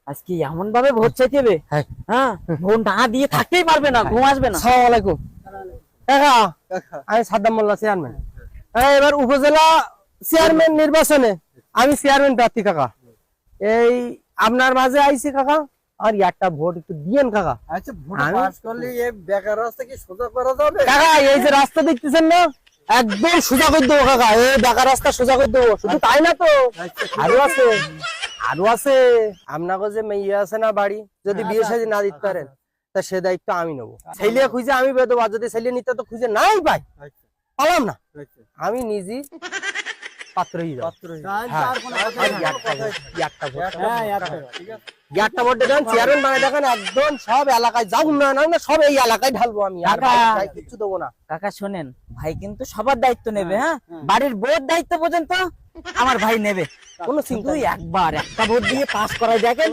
আজকে এমন ভাবে ভোট চাইতে হবে, হ্যাঁ ভোট না দিয়ে থাকতেই পারবে না, ঘুম আসবে না। আসসালামু আলাইকুম কাকা, আমি সাদ্দাম মোল্লা, চেয়ারম্যান। এবার উপজেলা চেয়ারম্যান নির্বাচনে আমি চেয়ারম্যান প্রার্থী কাকা। এই আপনার মাঝে আইছি কাকা, আর একটা ভোট একটু দিয়েন কাকা। আচ্ছা, ভোট পাস করলে এই বেকার রাস্তা কি সোজা করা যাবে? কাকা এই যে রাস্তা দেখতেছেন না, একদম সোজা করে দেবো কাকা, এই বেকার রাস্তা সোজা করে দেবো। শুধু তাই না তো, আরো আছে, আরো আছে। আপনাকে যে মেয়ে আছে না বাড়ি, যদি বিয়ে শাদী না দিতে পারেন তা সে দায়িত্ব আমি নেবো। ছেলে খুঁজে আমি বেদবো, আর যদি ছেলে নিতে তো খুঁজে নাই পাই, পালাম না, আমি নিজে পাত্রই একটা ভোট দেন, চেয়ারম্যান বানাই দেখেন, একদম সব এলাকায় যা উন্নয়ন হয় না সব এই এলাকায় ঢালবো আমি, আর কিছু দেবো না। কাকা শোনেন, ভাই কিন্তু সবার দায়িত্ব নেবে, হ্যাঁ বাড়ির বোর দায়িত্ব পর্যন্ত আমার ভাই নেবে। কোনো চিন্তা, একবার একটা ভোট দিয়ে পাস করাই দেখেন।